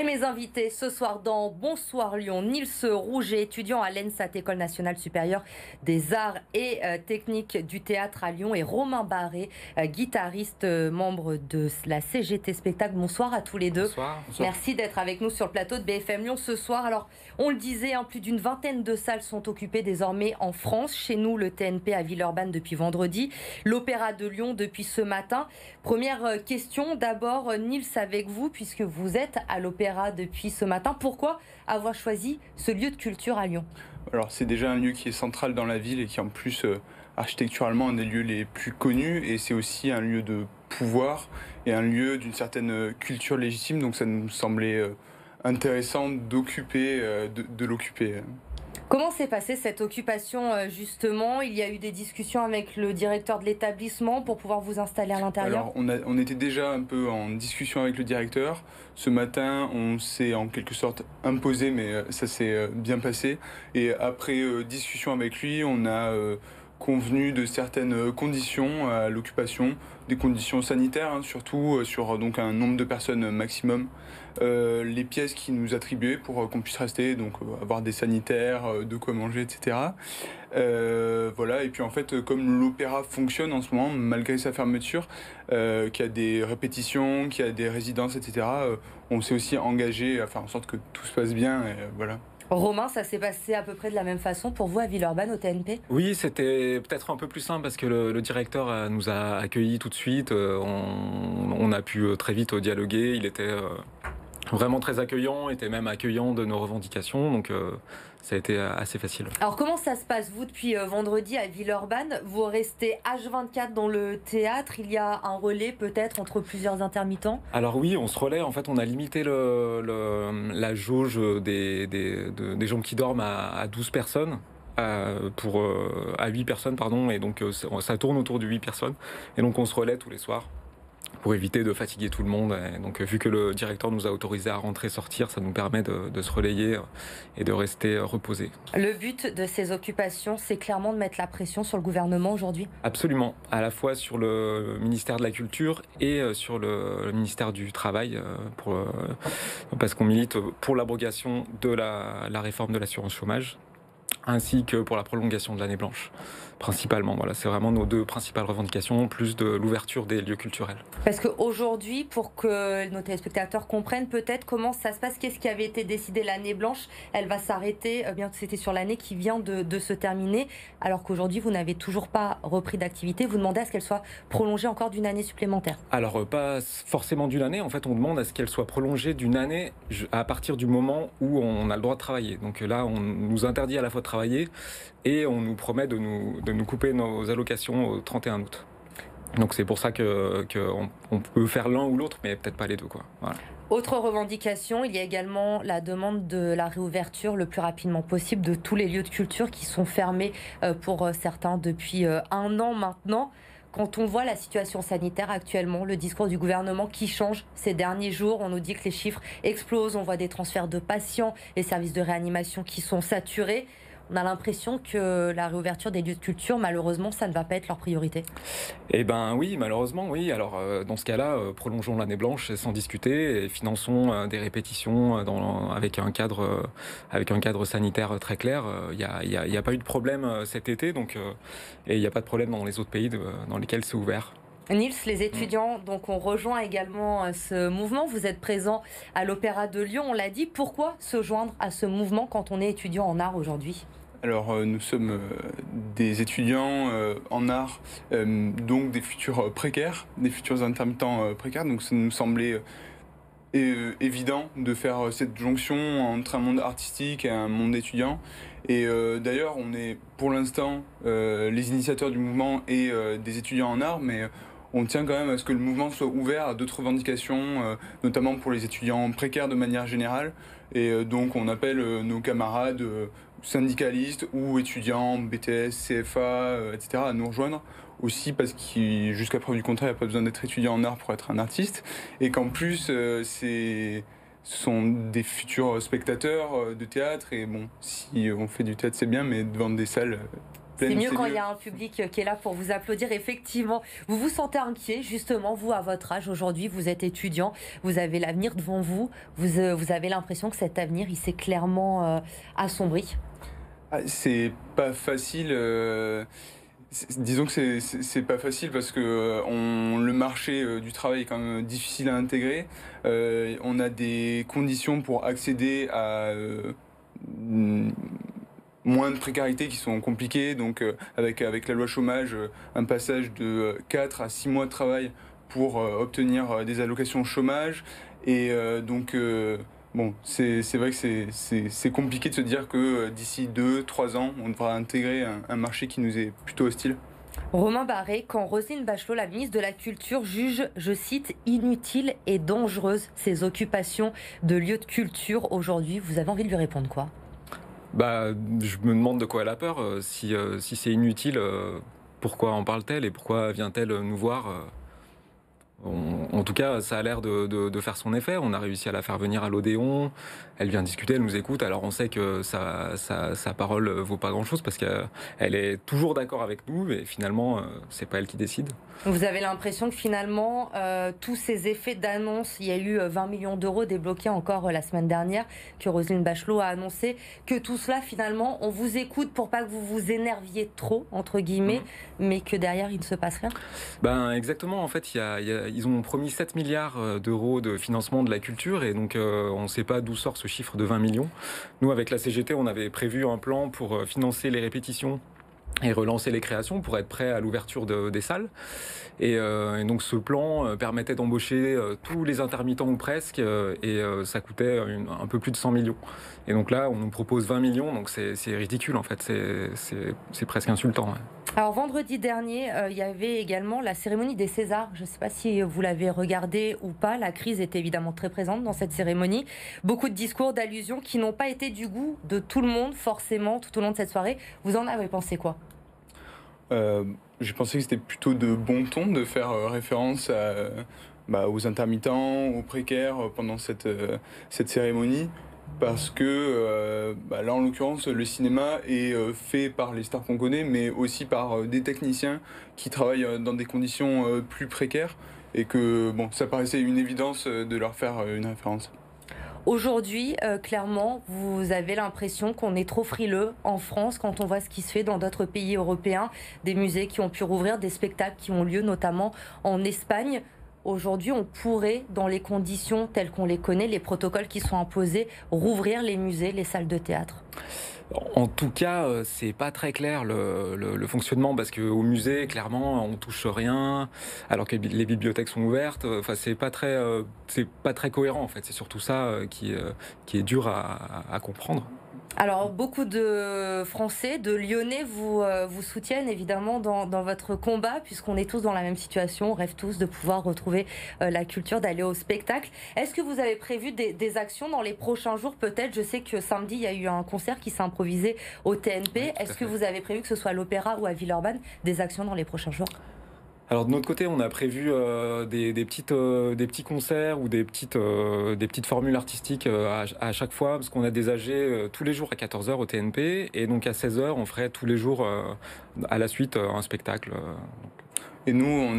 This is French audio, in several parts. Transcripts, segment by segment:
Et mes invités ce soir dans Bonsoir Lyon, Nils Rouget, étudiant à l'ENSAT, École nationale supérieure des arts et techniques du théâtre à Lyon, et Romain Barré, guitariste, membre de la CGT Spectacle. Bonsoir à tous les deux. Bonsoir. Bonsoir. Merci d'être avec nous sur le plateau de BFM Lyon ce soir. Alors, on le disait, plus d'une vingtaine de salles sont occupées désormais en France. Chez nous, le TNP à Villeurbanne depuis vendredi, l'Opéra de Lyon depuis ce matin. Première question, d'abord, Nils, avec vous, puisque vous êtes à l'Opéra depuis ce matin. Pourquoi avoir choisi ce lieu de culture à Lyon ? Alors, c'est déjà un lieu qui est central dans la ville et qui, en plus, architecturalement, un des lieux les plus connus. Et c'est aussi un lieu de pouvoir et un lieu d'une certaine culture légitime. Donc, ça nous semblait intéressant d'occuper, de l'occuper. Comment s'est passée cette occupation justement ? Il y a eu des discussions avec le directeur de l'établissement pour pouvoir vous installer à l'intérieur ? Alors, on était déjà un peu en discussion avec le directeur. Ce matin, on s'est en quelque sorte imposé, mais ça s'est bien passé. Et après discussion avec lui, on a convenu de certaines conditions à l'occupation, des conditions sanitaires, surtout sur donc un nombre de personnes maximum. Les pièces qu'il nous attribuaient pour qu'on puisse rester, donc avoir des sanitaires, de quoi manger, etc. Voilà, et puis en fait, comme l'opéra fonctionne en ce moment, malgré sa fermeture, qu'il y a des répétitions, qu'il y a des résidences, etc., on s'est aussi engagé à faire en sorte que tout se passe bien, et voilà. Romain, ça s'est passé à peu près de la même façon pour vous à Villeurbanne au TNP ? Oui, c'était peut-être un peu plus simple parce que le directeur nous a accueillis tout de suite. On a pu très vite dialoguer. Il était vraiment très accueillant, était même accueillant de nos revendications. Donc ça a été assez facile. Alors comment ça se passe, vous, depuis vendredi à Villeurbanne ? Vous restez H24 dans le théâtre, il y a un relais peut-être entre plusieurs intermittents ? Alors oui, on se relaie, en fait on a limité la jauge des gens qui dorment à 12 personnes. À 8 personnes, pardon, et donc ça tourne autour de 8 personnes. Et donc on se relaie tous les soirs pour éviter de fatiguer tout le monde. Et donc vu que le directeur nous a autorisé à rentrer, sortir, ça nous permet de se relayer et de rester reposés. Le but de ces occupations, c'est clairement de mettre la pression sur le gouvernement aujourd'hui ? Absolument, à la fois sur le ministère de la Culture et sur le ministère du Travail, parce qu'on milite pour l'abrogation de la réforme de l'assurance chômage, ainsi que pour la prolongation de l'année blanche, principalement. Voilà, c'est vraiment nos deux principales revendications, plus de l'ouverture des lieux culturels. Parce qu'aujourd'hui, pour que nos téléspectateurs comprennent peut-être comment ça se passe, qu'est-ce qui avait été décidé l'année blanche, elle va s'arrêter, bien que c'était sur l'année qui vient de se terminer, alors qu'aujourd'hui, vous n'avez toujours pas repris d'activité. Vous demandez à ce qu'elle soit prolongée encore d'une année supplémentaire. Alors, pas forcément d'une année. En fait, on demande à ce qu'elle soit prolongée d'une année à partir du moment où on a le droit de travailler. Donc là, on nous interdit à la fois de travailler et on nous promet de nous couper nos allocations au 31 août. Donc c'est pour ça qu'on peut faire l'un ou l'autre, mais peut-être pas les deux, quoi. Voilà. Autre revendication, il y a également la demande de la réouverture le plus rapidement possible de tous les lieux de culture qui sont fermés pour certains depuis 1 an maintenant. Quand on voit la situation sanitaire actuellement, le discours du gouvernement qui change ces derniers jours, on nous dit que les chiffres explosent, on voit des transferts de patients, les services de réanimation qui sont saturés. On a l'impression que la réouverture des lieux de culture, malheureusement, ça ne va pas être leur priorité. Eh ben oui, malheureusement, oui. Alors dans ce cas-là, prolongeons l'année blanche sans discuter et finançons des répétitions avec un cadre sanitaire très clair. Il n'y a pas eu de problème cet été, donc, et il n'y a pas de problème dans les autres pays dans lesquels c'est ouvert. Nils, les étudiants donc ont rejoint également ce mouvement. Vous êtes présent à l'Opéra de Lyon, on l'a dit. Pourquoi se joindre à ce mouvement quand on est étudiant en art aujourd'hui ? Alors nous sommes des étudiants en art, donc des futurs précaires, des futurs intermittents précaires, donc ça nous semblait évident de faire cette jonction entre un monde artistique et un monde étudiant. Et d'ailleurs, on est pour l'instant les initiateurs du mouvement et des étudiants en art, mais on tient quand même à ce que le mouvement soit ouvert à d'autres revendications, notamment pour les étudiants précaires de manière générale. Et donc on appelle nos camarades syndicalistes ou étudiants BTS, CFA, etc. à nous rejoindre. Aussi parce que jusqu'à preuve du contraire, il n'y a pas besoin d'être étudiant en art pour être un artiste. Et qu'en plus, ce sont des futurs spectateurs de théâtre. Et bon, si on fait du théâtre, c'est bien, mais devant des salles, C'est mieux quand il y a un public qui est là pour vous applaudir. Effectivement, vous vous sentez inquiet, justement, vous, à votre âge aujourd'hui, vous êtes étudiant, vous avez l'avenir devant vous, vous avez l'impression que cet avenir, il s'est clairement assombri. C'est pas facile. Disons que c'est pas facile parce que le marché du travail est quand même difficile à intégrer. On a des conditions pour accéder à moins de précarité qui sont compliquées. Donc avec la loi chômage, un passage de 4 à 6 mois de travail pour obtenir des allocations chômage. Et bon, c'est vrai que c'est compliqué de se dire que d'ici 2-3 ans, on devra intégrer un marché qui nous est plutôt hostile. Romain Barré, quand Roselyne Bachelot, la ministre de la Culture, juge, je cite, inutiles et dangereuses ces occupations de lieux de culture aujourd'hui, vous avez envie de lui répondre quoi? Je me demande de quoi elle a peur. Si c'est inutile, pourquoi en parle-t-elle et pourquoi vient-elle nous voir? En tout cas, ça a l'air de faire son effet. On a réussi à la faire venir à l'Odéon. Elle vient discuter, elle nous écoute. Alors on sait que sa parole vaut pas grand-chose parce qu'elle est toujours d'accord avec nous, mais finalement, c'est pas elle qui décide. Vous avez l'impression que finalement, tous ces effets d'annonce, il y a eu 20 millions d'euros débloqués encore la semaine dernière, que Roselyne Bachelot a annoncé, que tout cela, finalement, on vous écoute pour pas que vous vous énerviez trop, entre guillemets, mais que derrière, il ne se passe rien? Exactement. En fait, ils ont promis 7 milliards d'euros de financement de la culture et donc on ne sait pas d'où sort ce chiffre de 20 millions. Nous, avec la CGT, on avait prévu un plan pour financer les répétitions et relancer les créations pour être prêt à l'ouverture des salles. Et donc ce plan permettait d'embaucher tous les intermittents ou presque, et ça coûtait un peu plus de 100 millions. Et donc là, on nous propose 20 millions, donc c'est ridicule en fait, c'est presque insultant. Ouais. Alors vendredi dernier, il y avait également la cérémonie des Césars. Je ne sais pas si vous l'avez regardée ou pas. La crise était évidemment très présente dans cette cérémonie. Beaucoup de discours, d'allusions qui n'ont pas été du goût de tout le monde, forcément, tout au long de cette soirée. Vous en avez pensé quoi? J'ai pensé que c'était plutôt de bon ton de faire référence aux intermittents, aux précaires pendant cette cérémonie. Parce que là, en l'occurrence, le cinéma est fait par les stars qu'on connaît, mais aussi par des techniciens qui travaillent dans des conditions plus précaires. Et que ça paraissait une évidence de leur faire une référence. Aujourd'hui, clairement, vous avez l'impression qu'on est trop frileux en France quand on voit ce qui se fait dans d'autres pays européens, des musées qui ont pu rouvrir, des spectacles qui ont lieu notamment en Espagne. Aujourd'hui, on pourrait, dans les conditions telles qu'on les connaît, les protocoles qui sont imposés, rouvrir les musées, les salles de théâtre. En tout cas, c'est pas très clair le fonctionnement parce qu'au musée, clairement, on touche rien, alors que les bibliothèques sont ouvertes. Enfin, c'est pas très cohérent en fait. C'est surtout ça qui est dur à comprendre. Alors, beaucoup de Français, de Lyonnais vous soutiennent évidemment dans votre combat, puisqu'on est tous dans la même situation, on rêve tous de pouvoir retrouver la culture, d'aller au spectacle. Est-ce que vous avez prévu des actions dans les prochains jours peut-être? Je sais que samedi, il y a eu un concert qui s'est improvisé au TNP. Oui, est-ce que vous avez prévu, que ce soit à l'Opéra ou à Villeurbanne, des actions dans les prochains jours? Alors de notre côté, on a prévu des petits concerts ou des petites formules artistiques à chaque fois, parce qu'on a des AG tous les jours à 14h au TNP, et donc à 16h, on ferait tous les jours à la suite un spectacle. Et nous,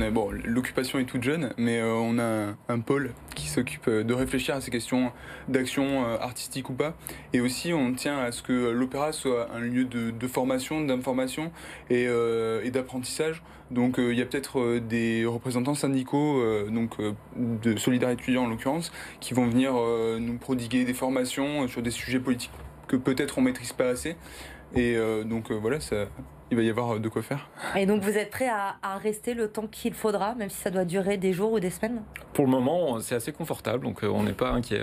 l'occupation est toute jeune, mais on a un pôle qui s'occupe de réfléchir à ces questions d'action artistique ou pas. Et aussi, on tient à ce que l'opéra soit un lieu de formation, d'information et d'apprentissage. Donc il y a peut-être des représentants syndicaux, de Solidarité étudiante en l'occurrence, qui vont venir nous prodiguer des formations sur des sujets politiques que peut-être on ne maîtrise pas assez. Et voilà, il va y avoir de quoi faire. Et donc vous êtes prêt à rester le temps qu'il faudra, même si ça doit durer des jours ou des semaines? Pour le moment, c'est assez confortable, donc on n'est pas inquiet.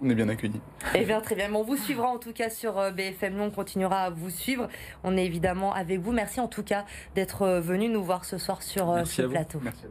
On est bien accueillis. Eh bien, très bien. On vous suivra en tout cas sur BFM Lyon. On continuera à vous suivre. On est évidemment avec vous. Merci en tout cas d'être venu nous voir ce soir sur ce plateau. Merci.